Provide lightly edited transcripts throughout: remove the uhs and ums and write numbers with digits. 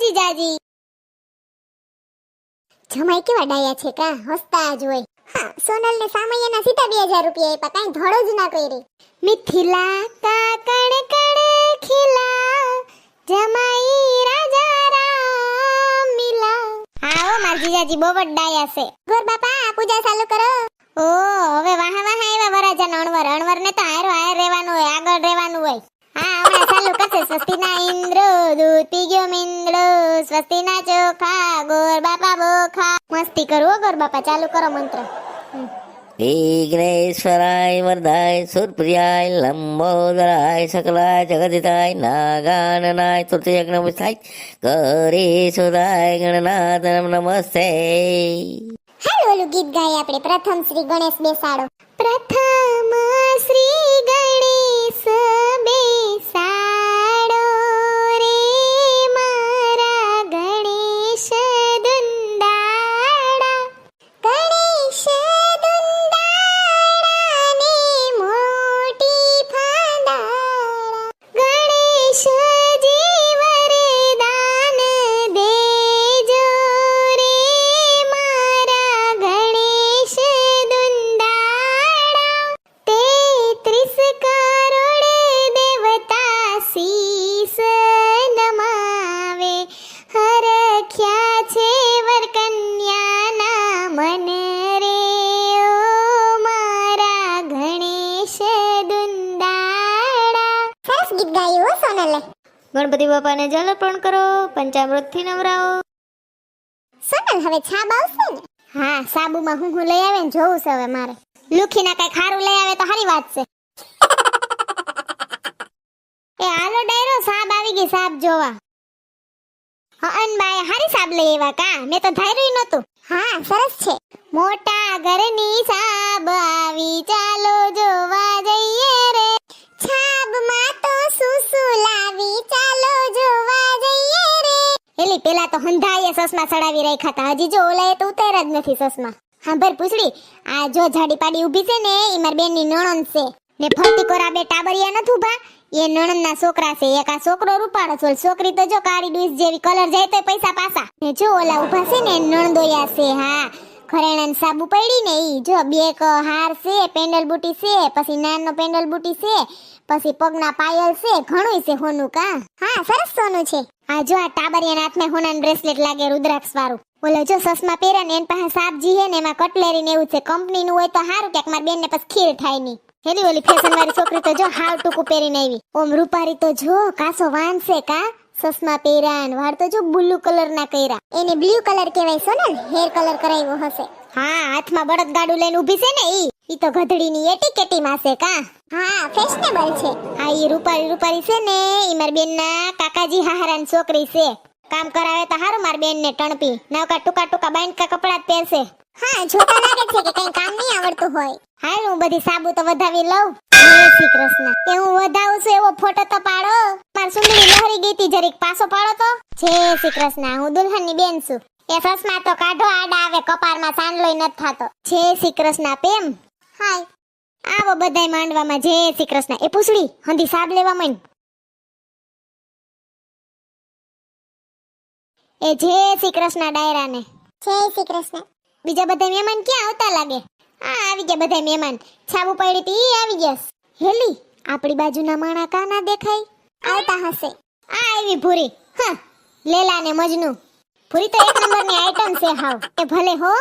જીજાજી. જમાઈ કેવા ડાયા છે કા, હસતા જ હોય. હા, સોનલ ને સામૈયાના સીધા 2000 રૂપિયા આપ્યા, કાઈ ધોળો જ ના કરી. મિથિલા કા કણ કણ ખિલા, જમાઈ રાજા રામ મિલા. હા ઓ માર જીજાજી બહુ જ ડાયા છે. ગોર બાપા પૂજા ચાલુ કરો. ઓ હવે વાહ વાહ આવ્યા વરાજા અણવર. અણવર ને તો હારો હાર રહેવાનું હોય, આગળ રહેવાનું હોય. હા હમણાં ચાલુ કરશે. સ્વસ્તિના ઇન્દ્રો દૂધ પી ગયો મિંદડો, સ્વસ્તિના ચોખા ગોર બાપા બોખા. મસ્તી કરો ગોર બાપા, ચાલુ કરો મંત્ર. વિઘ્નેશ્વરાય વરદાય સુરપ્રિયાય લંબોદરાય સકલાય જગદિતાય નાગાનનાય તૃતીયજ્ઞ વિસ્તાય ગૌરી સુદાય ગણનાથ નમસ્તે. હાલો ઓલું ગીત ગાય આપણે. પ્રથમ શ્રી ગણેશ બેસાડો. પ્રથમ શ્રી ગણેશ બેસાડો રે મારા ગણેશ દુંદાડા. ગણેશ દુંદાડા ને મોટી ફાંદાડા. ગણેશજી વરદાન દેજો રે મારા ગણેશ દુંદાડા. 33 કરોડ દેવતા શીસ નમાવે, હરખ્યા છે વર કન્યાના મન રે ઓ મારા ગણેશ દુંદાડા. સરસ ગીત ગાયું હો સોનલે. ગણપતિ બાપાને જલ અર્પણ કરો, પંચામૃતથી નવરાવો. સોનલ હવે છાબ આવશે ને? હા, સાબુમાં હું લઈ આવે ને જોવું છે હવે મારે. લુખીના કઈ ખારું લઈ આવે તો સારી વાત છે. એ હાલો ડાયરો, સાબ આવી ગઈ સાબ જોવા. હન બાય હારી સાબ લઈ આવ્યા કા, મેં તો ધાર્યું નતું. હા સરસ છે. મોટા ઘરની સાબ આવી, ચાલો જોવા જઈએ રે. છાબમાં તો સુસુ લાવી, ચાલો જોવા જઈએ રે. એલી પેલા તો હંધાઈએ સસમા ચડાવી રાખ્યા હતા, હજી જો ઓલાએ તો ઉતાર જ નથી સસમા. હા ભર પૂછડી, આ જો જાડી પાડી ઊભી છે ને ઈ માર બેનની નણંદ છે ને. ફરતી કોરા બે ટાબરિયા નથી ઊભા, એ નણંદના છોકરા છે. એક આ છોકરો રૂપાળો છે, છોકરી તો જો કાળી ડુઈસ જેવી, કલર જાય તો પૈસા પાસા. ને જો ઓલા ઊભા છે ને નણંદોયા છે. હા ઘરેણાની સાબુ પડી ને ઈ જો બે હાર છે, પેન્ડલ બુટી છે, પછી નાનો પેન્ડલ બુટી છે, પછી પગના પાયલ છે, ઘણું છે હોનું કા. હા સરસ સોનું છે. આ જો આ ટાબરિયાના હાથમાં હોનાનું બ્રેસલેટ લાગે રુદ્રાક્ષ વાળું. ઓલો જો સસમા પહેરે ને એન પાસે સાબજી હે ને એમાં કટલેરી ને એવું છે. કંપનીનું હોય તો સારું કે માર બેન ને પછી ખીર થાય ની. હેલી ઓલી ફેશન વાળી છોકરી તો જો હાવ ટૂંકું પહેરીને આવી. ઓમ રૂપારી તો જો કાસો વાંસે કા, સસમા પહેરાન, વાળ તો જો બ્લુ કલર ના કર્યા. એને બ્લુ કલર કહેવાય સોનલ, હેર કલર કરાવ્યો હશે. હા હાથમાં બળદ ગાડું લઈને ઊભી છે ને ઈ તો ગધડીની એટીકેટી માં છે કા. હા ફેશનેબલ છે. હા ઈ રૂપારી છે ને ઈ માર બેનના કાકાજી હાહરાની છોકરી છે. કામ કરાવે તો હારું માર બેન ને ટણપી, નવકા ટૂંકા બાંધકા કપડા જ પહેરશે. હા જોતા લાગે છે કે કઈ કામ નહીં આવડતું હોય. હાલ હું બધી સાબુ તો વધાવી લઉં. જય શ્રી કૃષ્ણ. કે હું વધાવું છું એવો ફોટો તો પાડો. માર સુંદરી લહરી ગઈ તી, જરીક પાછો પાડો તો. જય શ્રી કૃષ્ણ. હું દુલ્હનની બેન છું. એ સસમા તો કાઢો, આડા આવે કપાળમાં સાંડલોય નથી થાતો. જય શ્રી કૃષ્ણ પ્રેમ. હાય આવો બધાય માંડવામાં. જય શ્રી કૃષ્ણ. એ પૂછડી હંધી સાબ લેવા માંડ. એ જય શ્રી કૃષ્ણ ડાયરાને. જય શ્રી કૃષ્ણ. બીજા બધા મહેમાન ક્યાં આવતા લાગે? આ આવી ગયા બધા મહેમાન. છાબુ પડી તી આવી ગયા. હેલી આપણી બાજુના માણા કાના દેખાય? આવતા હશે. આ આવી ભૂરી. હા લેલા ને મજનુ. ભૂરી તો એક નંબરની આઈટમ છે હાવ. એ ભલે હો,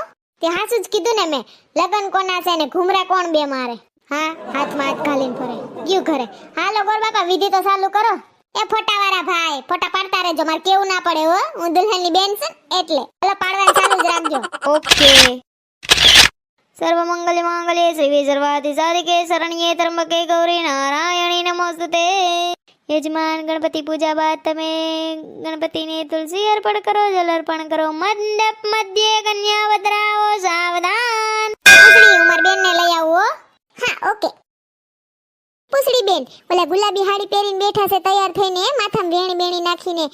તે હાસું જ કીધું ને મેં. લગન કોના છે ને ઘુમરા કોણ બે મારે. હા હાથમાં હાથ ઘાલીને ફરે ગયું ઘરે. હાલો ગોર બાપા વિધિ તો ચાલુ કરો. એ ફોટાવાળા ભાઈ ફોટા પાડતા રહેજો, મારે કેવું ના પડે હો. હું દુલ્હનની બેન છું એટલે. હાલો પાડવાનું ચાલુ જ રાખજો. ઓકે. સર્વ મંગલ માંગલ્ય શ્રી સર્વાધિ સાધિકે શરણ્યે ત્રંબકે ગૌરી નારાયણી નમોસ્તુતે. યજમાન ગણપતિ પૂજા બાદ તમે ગણપતિને તુલસી અર્પણ કરો, જલ અર્પણ કરો. મંડપ મધ્યે કન્યા વદરાવો સાવધાન. પૂછડી ઉમર બેન ને લઈ આવો. હા ઓકે. પૂછડી બેન ઓલા ગુલાબી હાડી પહેરીને બેઠા છે તૈયાર થઈને, માથામાં વેણી બેણી નાખીને.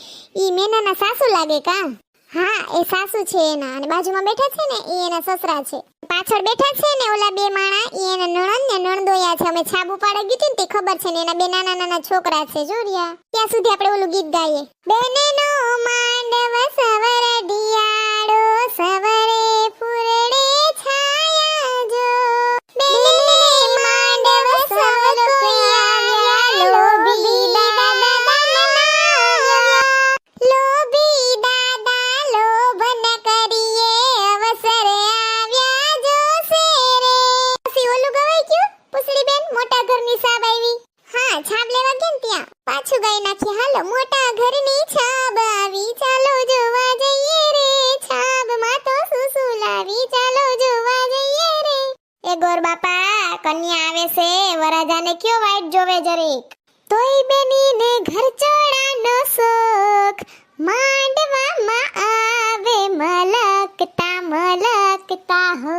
ઈ મેનાના સાસુ લાગે કા? હા એ સાસુ છે એના, અને બાજુમાં બેઠા છે ને ઈ એના સસરા છે. પાછળ બેઠા છે ને ઓલા બે માણા ઈ એના નણંદ ને નણદોયા છે. અમે છાબુ પાડે ગીતી ને તે ખબર છે ને એના બે નાના નાના છોકરા છે. જો રહ્યા ત્યાં સુધી આપણે ઓલું ગીત ગાઈએ. બેનનો માંડ ભાઈ બેનીને ઘર ચોળાનો શોખ માંડવામાં આવે મલકતા હો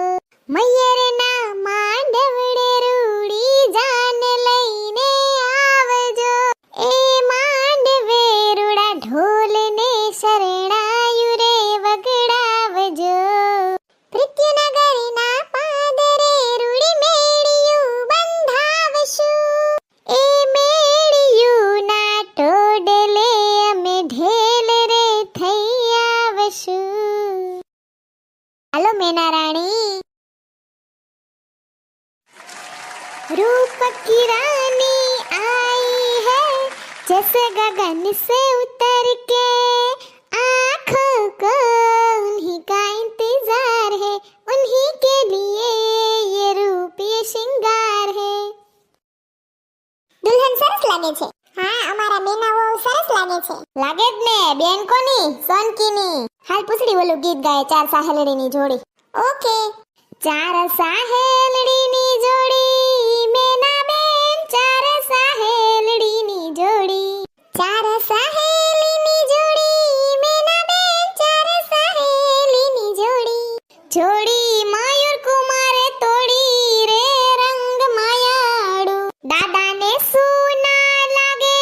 મયરના માંડવડે રૂડી જાને લઈને આવજો એ માંડવે રૂડા ઢોલને શરણાયુ રે વગડાવજો પૃથ્વીનગરના પાદરે રૂડી મેળિયું બંધાવશું એ મેળિયુંના ટોડલે અમે ઢેલ રે થઈ આવશું હાલો મેના રાણી रूप की रानी आई है जैसे गगन से उतर के आँखों को उन्हीं का इंतजार है उन्हीं के लिए ये रूप ये श्रृंगार है दुल्हन सरस लागे છે હા અમારા બેનાઓ સરસ લાગે છે લાગે જ ને બેન કોની સોનકીની હાલ પૂછડી ઓલું ગીત ગાય ચાર સાહેલડીની જોડી ઓકે ચાર સાહેલડીની જોડી મેના બેન ચાર સાહેલડીની જોડી ચાર સાહેલીની જોડી મેના બેન ચાર સાહેલીની જોડી જોડી મયુર કુમારે તોડી રે રંગ માયાડું દાદાને સુના લાગે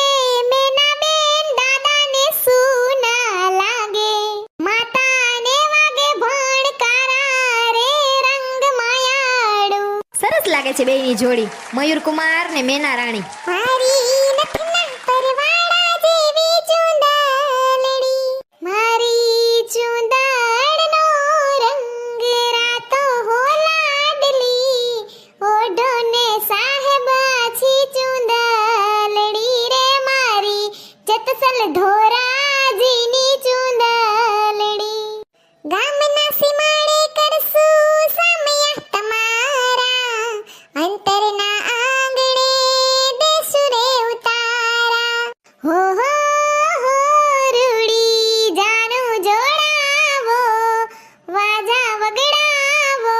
મેના બેન દાદાને સુના લાગે માતાને વાગે ભણકારા રે રંગ માયાડું સરસ લાગે છે બેયની જોડી મયુર કુમાર ને મેના રાણી મારી નથના પરવાળા જેવી ચુંદલડી મારી ચુંદડનો રંગ રાતો હો લાડલી ઓઢોને સાહેબાછી ચુંદલડી રે મારી જતસલ ધોરાજીની ચુંદલડી ગામના સીમાડે કરશું સામયા તમારા અંતરના આંગણે દેશું રે ઉતારા હો રૂડી જાનું જોડાવો વાજા વગડાવો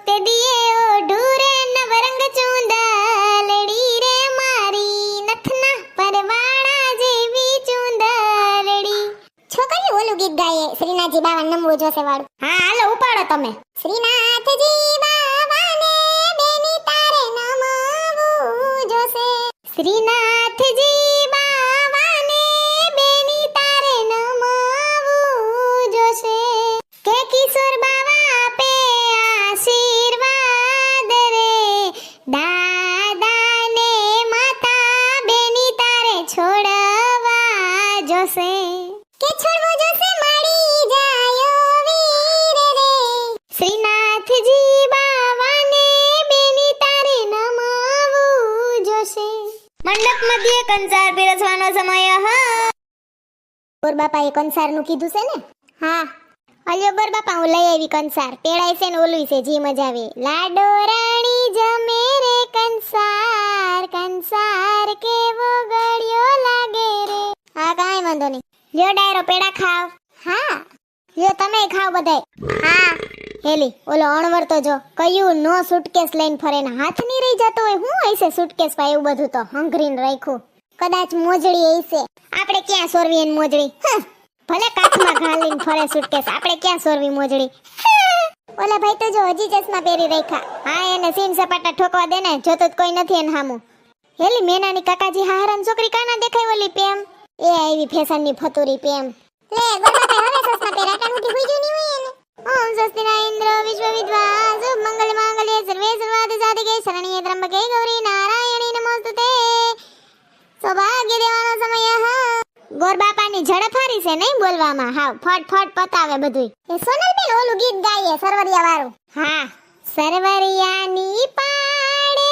તે દિયે ઓઢું રે નવરંગ ચુંદલડી રે મારી નથના પરવાળા જેવી ચુંદલડી છોકરી ઓલું ગીત ગાયે શ્રીનાથજી બાવા નમવું જોશે વાળું હા હાલો ઉપાડો તમે શ્રીનાથજી બાવાને બેની તારે નમવું જોશે શ્રીનાથજી બાવાને બેની તારે નમવું જોશે કે કિશોર બાવા આપે આશીર્વાદ રે દાદાને માતા બેની તારે છોડવા જોશે કે છોડવો જોશે મળી જાયો વીર રે શ્રીનાથજી બાવાને બેની તારે નમવું જોશે મંડપ મધ્યે કંસાર પીરસવાનો સમય હા બોર બાપાએ કંસારનું કીધું છે ને હા અલ્યો બોર બાપા હું લઈ આવી કંસાર પેડાય છે ને ઓલું છે જી મજા આવે લાડો રાણી જમે રે કંસાર કંસાર કેવો ગળ્યો લાગે રે હા કાંઈ વાંધો નહીં લ્યો ડાયરો પેડા ખાવ હા લ્યો તમે ખાવ બધાય હા હેલી ઓલો અણવર તો જો કયું નો સુટકેસ લઈને ફરે ને હાથ ની રહી જતો હોય હું હશે સુટકેસ પા એવું બધું તો હંગરીને રાખ્યું કદાચ મોજડી હશે આપણે ક્યાં સોરવી એની મોજડી ભલે કાચમાં ઘાલીને ફરે સુટકેસ આપણે ક્યાં સોરવી મોજડી ઓલા ભાઈ તો જો હજી ચશ્મા પહેરી રાખ્યા હા એને સીન સપાટા ઠોકવા દે ને જોતો જ કોઈ નથી એને હામું હેલી મેનાની કાકાજી હારાની છોકરી કાના દેખાય ઓલી પેમ એ આવી ફેશનની ફતુરી પેમ લે ગોળા હવે સસના પહેરા કાનુથી હુઈ જની હોય એને ઓમ સ્વસ્તિના ઇન્દ્ર વિશ્વ વિદ્વા શુભ મંગલ માંગલ્ય સર્વે સર્વાર્થ સાધિકે શરણ્યે ત્રંબકે ગૌરી નારાયણી નમોસ્તુતે સૌભાગ્ય દેવાનો સમય હા ગોર બાપાની ઝડપ હારી છે નહીં બોલવામાં હાવ ફટ ફટ પતાવે બધું એ સોનલબેન ઓલું ગીત ગાઈએ સરવરિયા વાળું હા સરવરિયાની પાડે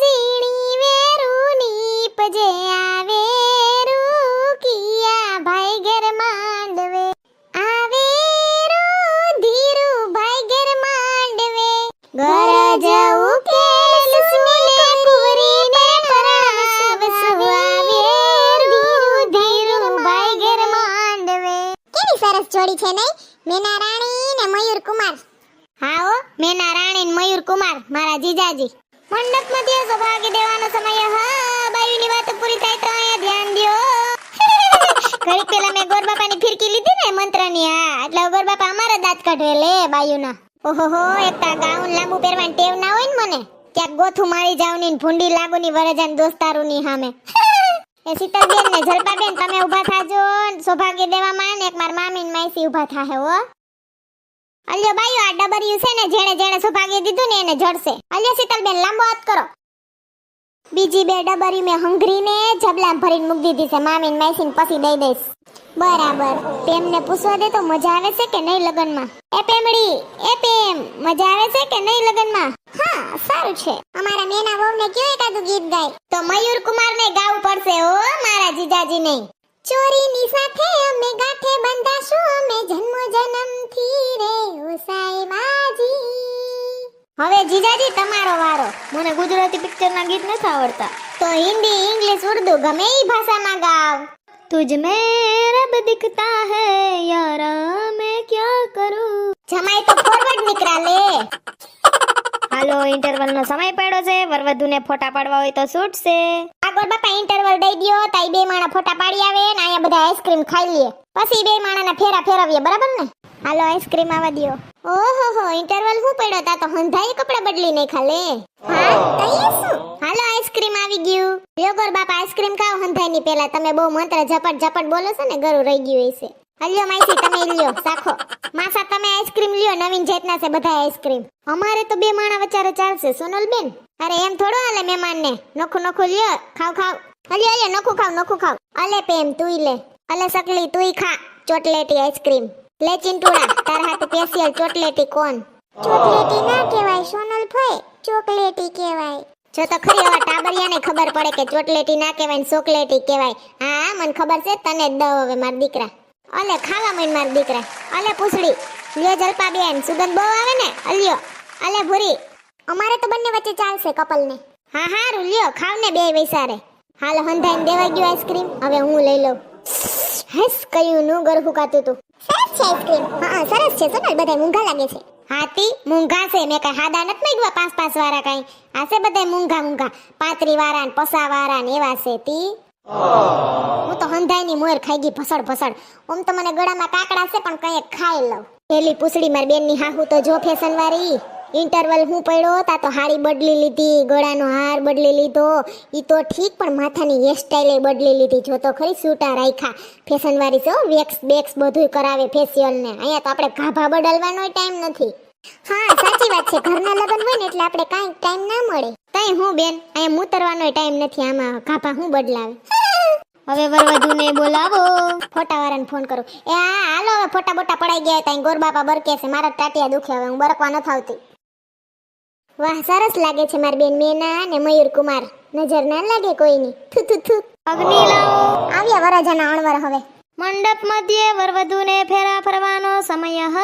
ઝીણી વેરુની પજે આવે રૂકિયા ભાઈ ઘર માંડવે આવે ધીરુ ભાઈ ઘર માંડવે ગરજ ઉકેલ સુને કુવરીને પરાવસવ આવે ધીરુ ભાઈ ઘર માંડવે કેવી સરસ જોડી છે નહીં મેના રાણી ને મયુર કુમાર હા ઓ મેના રાણી ને મયુર કુમાર મારા જીજાજી મંડપ મધ્ય સૌભાગ્ય દેવાનો સમય હા બાયુની આપણી વાતો પૂરી થાય તો અહીંયા ધ્યાન દ્યો. ઘડીક પેલા મેં ગોરબાપાની ફિરકી લીધી ને મંત્રની, હા એટલે ગોરબાપા અમારા દાંત કાઢે લે બાયુના. ઓહોહો, એક તા ગાઉન લાંબુ પહેરવાની ટેવ ના હોય ને મને, ક્યાંક ગોથું મારી જાવની ને ભૂંડી લાગુની વરજાન દોસ્તારુની સામે. એ શીતલબેન ને જલપાબેન તમે ઊભા થાજો, સૌભાગ્ય દેવામાં ને એક માર મામી ને માઈસી ઊભા થાહે હો. અલ્યો બાયુ, આ ડબરિયું છે ને જેણે જેણે સૌભાગ્ય દીધું ને એને જડશે. અલ્યો શીતલબેન લાંબો હાથ કરો. બીજી બે ડબરી મેં હંગરીને જબલામ ભરીને મૂકી દીધી છે મામી ને માઈસી ને પછી દઈ દઈશ. બરાબર. પેમને પૂછવા દે તો મજા આવે છે કે નહીં લગનમાં? એ પેમડી, એ પેમ, મજા આવે છે કે નહીં લગનમાં? હા, સારું છે. અમારા મેના વહુને કયો એકાદું ગીત ગાય. તો મયુર કુમારને ગાવું પડશે હો, મારા જીજાજી નહીં. ચોરીની સાથે અમે ગાંઠે બંધાશું, અમે જન્મો જન્મથી રે ઓ સાહેબાજી. હવે જીજાજી તમારો વારો. મને ગુજરાતી પિક્ચરના ગીત નથી આવડતા. તો હિન્દી, ઇંગ્લિશ, ઉર્દુ ગમે ઈ ભાષામાં ગાવ. तुझ में रब दिखता है यारा, मैं क्या करूं. જમાઈ તો ફોરવર્ડ નીકળા લે. હાલો, ઇન્ટરવલ નો સમય પડ્યો છે. વરવધુને ફોટા પાડવા હોય તો શૂટ છે. આગળ બાપા ઇન્ટરવલ દઈ દ્યો, તાઈ બે માણા ફોટા પાડી આવે ને અહીંયા બધા આઈસ્ક્રીમ ખાઈ લઈએ, પછી બે માણાના ફેરા ફેરવીએ, બરાબર ને? હાલો આઈસ્ક્રીમ આવા દ્યો. ઓહોહો, ઇન્ટરવલ હું પડ્યો તા તો હંધાઈ કપડા બદલી નહીં ખાલે. હા, તઈએ શું? હાલો આઈસ્ક્રીમ આવી ગયું. યોગર બાપા આઈસ્ક્રીમ ખાઓ હંધાઈની પહેલા. તમે બહુ મંત્ર ઝપટ ઝપટ બોલો છો ને, ગરું રહી ગયું હશે. અલ્યો માઈસી તમે લ્યો, સાખો. માસા તમે આઈસ્ક્રીમ લ્યો, નવીન જાતના છે બધા આઈસ્ક્રીમ. અમારે તો બે માણા વચારે ચાલશે સોનલ બેન. અરે એમ થોડો હાલે મહેમાનને. નોખું નોખું લ્યો, ખાવ ખાવ. અલ્યો અલ્યો, નોખું ખાવ નોખું ખાવ. અલે પેમ તુંય લે. અલે સકલી તુંય ખા ચોટલેટી આઈસ્ક્રીમ. લે ચિંટુડા, તાર હાથે સ્પેશિયલ ચોટલેટી કોણ? ચોકલેટી ના કહેવાય સોનલ ભાઈ, ચોકલેટી કહેવાય. જો તો ખરી હવે ટાબરિયાને ખબર પડે કે ચોટલેટી ના કહેવાય ને ચોકલેટી કહેવાય. હા મને ખબર છે, તને જ દઉં હવે માર દીકરા. અલે ખાવા મન માર દીકરા. અલે પૂછડી લ્યો જલપાબેન, સુગંધ બહુ આવે ને. અલ્યો અલે ભૂરી, અમારે તો બંને વચ્ચે ચાલશે કપલને. હા હારું લ્યો, ખાવ ને બે વૈસારે. હાલ હંધાઈને દેવા ગયો આઈસ્ક્રીમ, હવે હું લઈ લઉં. હસ કયું નું ગર ફૂકાતું તું. સરસ છે આઈસ્ક્રીમ. હા સરસ છે સોનલ, બધા મૂંઘા લાગે છે. હાથી મૂંઘા છે, મેં કઈ હાદા નથી માંગ્યા પાંચ પાંચ વાળા કઈ. આ છે બધા મૂંઘા મૂંઘા, 35 વાળા ને 50 વાળા ને એવા છે તી. હું તો હંધાઈની મોર ખાઈ ગઈ ભસડ ભસડ. ઓમ તો મને ગળામાં કાકડા છે પણ કઈ ખાઈ લઉં. પેલી પૂછડી મારી બેન ની હાહુ તો જો ફેશન વાળી. ઇન્ટરવલ હું પડ્યો તા તો હાડી બદલી લીધી, ગળાનો હાર બદલી લીધો. ઈ તો ઠીક પણ માથાની હેરસ્ટાઈલ બદલી લીધી. જો તો ખરી સૂટા રાખ્યા. ફેશન વાળી છે, વેક્સ બેક્સ બધું કરાવે ફેશિયલ ને. અહીંયા તો આપણે ગાભા બદલવાનો ટાઈમ નથી. હા સાચી વાત છે, ઘરના લગ્ન હોય ને એટલે આપણે કાંઈ ટાઈમ ના મળે. તઈ હું બેન અહીંયા મૂતરવાનો ટાઈમ નથી, આમાં ગાભા હું બદલાવે. હવે વરવધુને બોલાવો. ફોટા વાળાને ફોન કરું. એ હા હાલો, હવે ફોટા બોટા પડાઈ ગયા. ત્યાં ગોરબાપા બરકે છે, મારા ટાટિયા દુખે, હવે હું બરકવા ન થાવતી. વાહ સરસ લાગે છે મારી બેન મેના અને મયુર કુમાર. નજર ના લાગે કોઈની. થુ થુ થુ. અગ્નિ લાવો. આવ્યા વરજાના અણવર. હવે મંડપ મધ્યે વરવધુને ફેરા ફરવાનો સમય હ.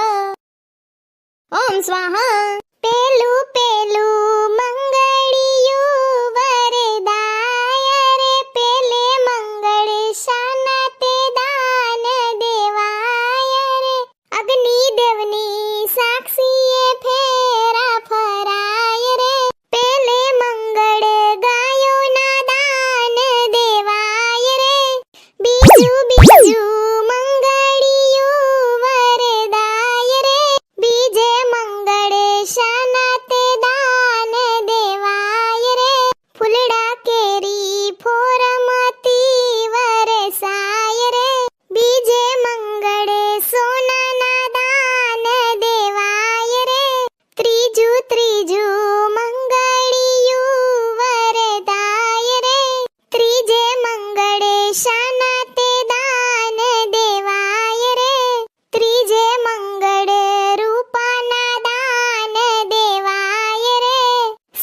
ઓમ સ્વાહા. પેલું પેલું મંગળિયું વરદાય રે, પેલે મંગળ શાના તે દાન દેવાય રે. અગ્નિ દેવની સાક્ષીએ ફેરા ફરાય રે, પેલે મંગળ ગાયોના દાન દેવાય રે. બીજું બીજું મંગળિયું વરદાય રે, બીજે મંગળ શાના તે દાન દેવાય રે. ફૂલડા કેરી ફોરમતી વરસાય રે, બીજે મંગળ સોનાના દાન દેવાય રે. ત્રીજું ત્રીજું મંગળિયું વરદાય રે, ત્રીજે મંગળ શાના તે દાન દેવાય રે. ત્રીજે મંગળ રૂપાના દાન દેવાય રે.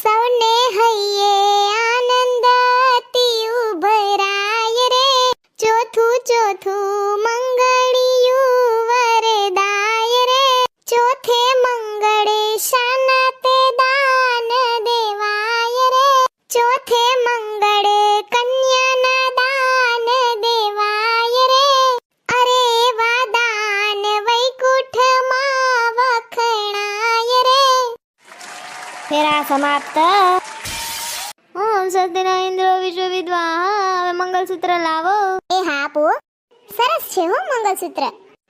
સૌને હૈયે આનંદથી ઉભરાય રે. ચોથું ચોથું મંગળિયું વરદાય રે, ચોથે મંગળ શાના તે દાન દેવાય રે. ચોથે મંગળ કન્યાના દાન દેવાય રે. અરે એવા દાન વૈકુંઠમાં વખણાય રે. ફેરા સમાપ્ત. ઓમ નમસ્તે ઇન્દ્ર વિશ્વ વિદ્વાન. હવે મંગલસૂત્ર લાવો. એ હા આપો. સરસ છે હો મંગલસૂત્ર.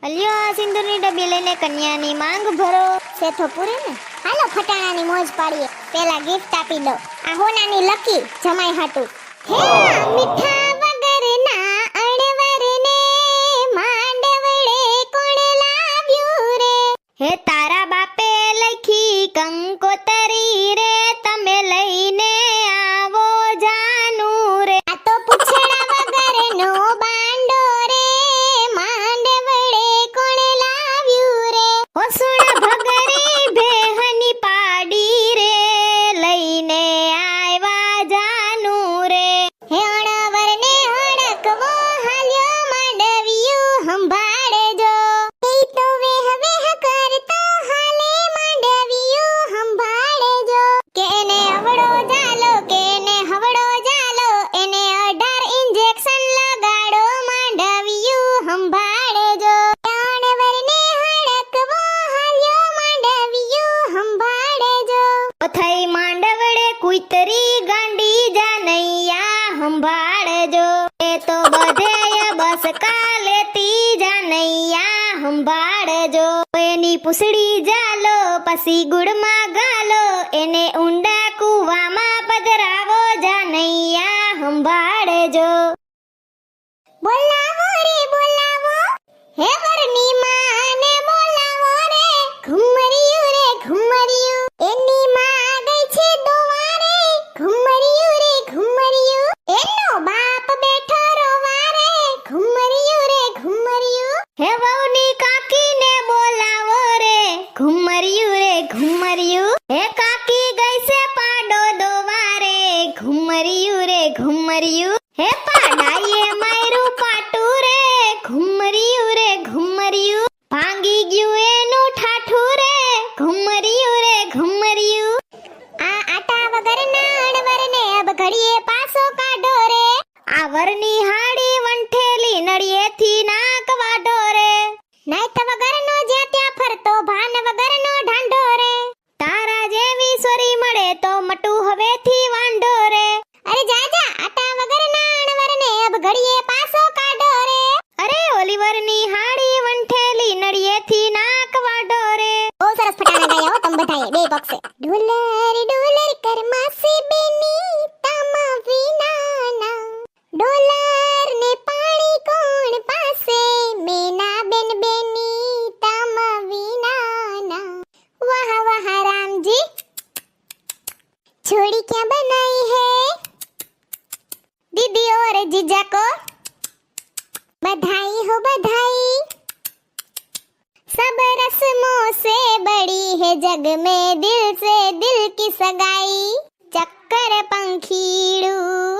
અલ્યો આ સિંદૂરની ડબ્બી લઈને કન્યાની માંગ ભરો. સેથો પૂરે ને. હાલો ફટાણાની મોજ પાડીએ. પેલા ગિફ્ટ આપી દો. આ હોનાની લકી જમાઈ હાટુ. હે મીઠા વગરના અણવરને માંડવડે કોણ લાવ્યું રે. હે તારા બાપે લખી કંકોતરી રે, તમે લઈને આવો જાનું રે. આ તો પૂછડા વગરનો બાંડો રે માંડવડે કોણ લાવ્યું રે. ઓ સુણા ભગરી ભેહની પાડી રે, લઈને આવ્યા જાનું રે. હે અણવરને હડકવો હાલ્યો માંડવિયું સંભાળજો. એ તો વેહ વેહ કરતો હાલે માંડવિયું સંભાળજો. કેને હવડો જાલો કેને હવડો જાલો, એને 18 ઇન્જેક્શન લગાડો માંડવિયું સંભાળજો. અણવરને હડકવો હાલ્યો માંડવિયું સંભાળજો. ઓ થઈ માંડવડે કુતરી ગાંડી જાનૈયા સંભાળજો. એ તો બધેય બસ કાલેતી જાનૈયા સંભાળજો. એની પૂછડી જાલો પછી ગુડમાં ગાલો, એને ઊંડા કૂવામાં પધરાવો જાનૈયા સંભાળજો. બોલાવો રે બોલાવો, હે વરની માને બોલાવો રે. ઘુમરિયું રે ઘુમરિયું, એની માં ગઈ છે દોવારે. ઘુમરિયું રે ઘુમરિયું, એનો બાપ બેઠો રોવારે. ઘુમરિયું રે ઘુમરિયું, હે વહુની કાકીને બોલાવો રે. ઘુમરિયું રે ઘુમરિયું, હે કાકી ગઈ છે પાડો દોવારે. ઘુમરિયું રે ઘુમરિયું, હે પાડાએ માર્યું પાટું રે. ઘુમરિયું રે ઘુમરિયું, ભાંગી ગયું એનું ઠાઠું રે. ઘુમરિયું રે ઘુમરિયું, આ આટા વગરના અણવરને અબ ઘડીએ પાસો કાઢો રે. આ વરની હાડી વંઠેલી નળિયેથી નાક વાઢો રે. નાઈત વગરનો જ્યાં ત્યાં ફરતો ભાન વગરનો ઢાંઢો રે. તારા જેવી સોરી મળે તો મટું હવેથી વાંઢો રે. અરે જા જા, આટા વગરના અણવરને અબ ઘડીએ પાસો કાઢો રે. અરે ઓલિવરની હાડી વંઠેલી નળિયેથી નાક વાઢો રે. બહુ સરસ ફટાણા ગાયા હો તમે બધાએ બે પક્ષે. ડોલર ડોલર કર માસી બેની તમા વિનાના. ડોલર ને પાણી કોણ પાસે, મેના બેન બેની તમા વિનાના. વાહ વાહ રામજી, छोड़ी क्या बनाई है दीदी और जीजा को. बधाई हो बधाई, सब रस्मों से बड़ी है जग में दिल से दिल की सगाई. चक्कर पंखीड़ू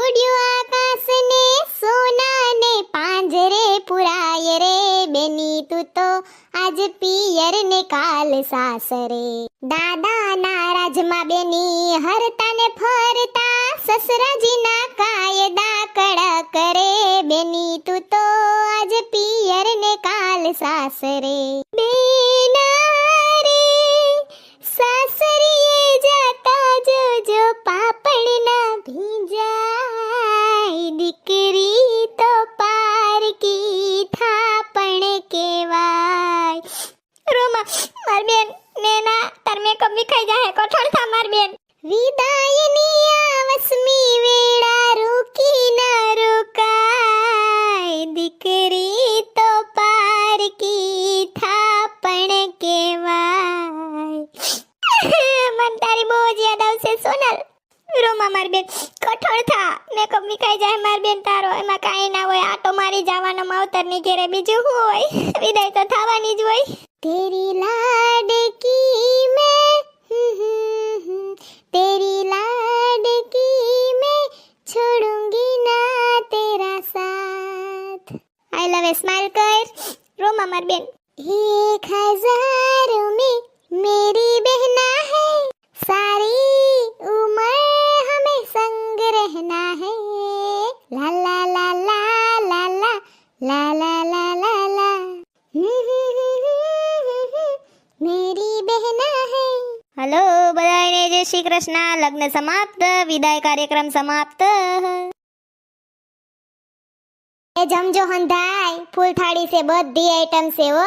उड्યું આકાશને, સોનાને પાંજરે પુરાય રે. બેની તું તો આજ પિયર ને કાલ સાસરે. દાદાના રાજમાં બેની હરતા ને ફરતા, સસરાજીના કાયદા કડક કરે. બેની તું તો આજ પિયર ને કાલ સાસરે. બેના રે સાસરીએ જાતા જોજો પાપડ ના ભીંજાય. દીકરી તો પારકી થાપણ કેવાય. રોમા માર બેન નેના તાર મેકઅપ વિખાઈ જાહે. કઠણ થા માર બેન. વિદાયની આવસમી વેળા રૂકી ના રોકાય. દીકરી તો પારકી થાપણ કેવાય. મન તારી બહુ જ યાદ આવશે સોનલ. રોમા માર બેન કઠણ થા, મેકઅપ વિખાઈ જાય માર બેન તારો. એમાં કાંઈ ના હોય, આટો મારી જવાનો માવતરની ઘેરે, બીજું શું હોય. વિદાય તો થવાની જ હોય. तेरी लाडकी मैं तेरी लाडकी मैं छोड़ूंगी ना तेरा साथ. આઈ લવ સ્માઈલ કર. રોમા માર બેન. 1000 में मेरी बहना है, सारी उम्र हमें संग रहना है. ला ला ला ला ला ला ला ला ला ला ला. मेरी बहना है. હલો બધાને જય જય શ્રી કૃષ્ણ. લગ્ન સમાપ્ત, વિદાય કાર્યક્રમ સમાપ્ત. એ જમજો હંધાય, ફૂલ થાળી છે, બધી આઈટમ છે હો.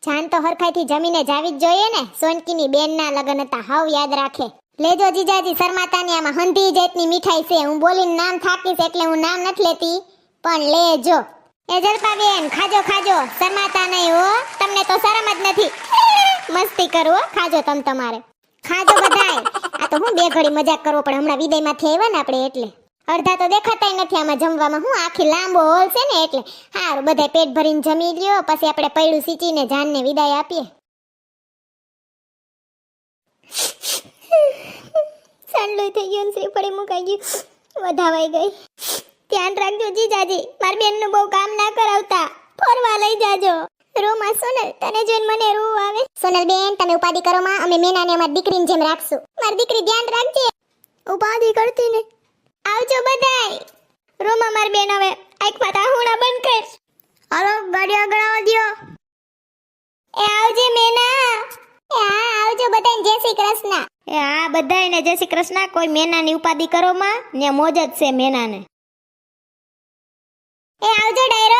જાન તો હરખાઈથી જમીને જાવી જ જોઈએ ને. સોનકીની બેનના લગ્ન હતા, હાવ યાદ રાખે. લેજો જીજાજી, શર્માતાની આમાં હંધી જેટની મીઠાઈ છે. હું બોલીને નામ થાકીશ એટલે હું નામ નથી લેતી, પણ લેજો. એ જલપાબેન, ખાજો ખાજો, શર્માતા નહીં હો. તમને તો શરમ જ નથી. મસ્તી કરો હો, ખાજો તમ તમારે. ખાજો બધાય. આ તો હું બે ઘડી મજાક કરવો પડે, હમણાં વિદાયમાંથી આવ્યા ને આપણે એટલે. અડધા તો દેખાતાય નથી આમાં જમવામાં. હું આખી લાંબો હોલ છે ને એટલે. હારું, બધાય પેટ ભરીને જમી લ્યો, પછી આપણે પૈડું સીચીને જાનને વિદાય આપીએ. સાંડલું થઈ ગયું, શ્રીફળી મુકાઈ ગયું, વધાવાઈ ગઈ. ધ્યાન રાખજો જીજાજી, મારી બેનનું બહુ કામ ના કરાવતા. ફરવા લઈ જાજો. રોમા સોનલ, તને જોઈને મને રૂ આવે. સોનલ બેન, તમે ઉપાધિ કરો માં, અમે મેનાને અમારી દીકરીની જેમ રાખશું. મારી દીકરી ધ્યાન રાખજે. ઉપાધિ કરતી ને. આવજો બધાય. રોમા મારી બેન હવે આંખમાં તાહુણા બંધ કર. હાલો, ગાડી આગળ આવવા દ્યો. એ આવજે મેના. એ હા, આવજો બધાને જય શ્રી કૃષ્ણ. એ હા, બધાયને જય શ્રી કૃષ્ણ. કોઈ મેનાની ઉપાધિ કરો માં, ને મોજ જ છે મેનાને. એ આવજો ડાયરો.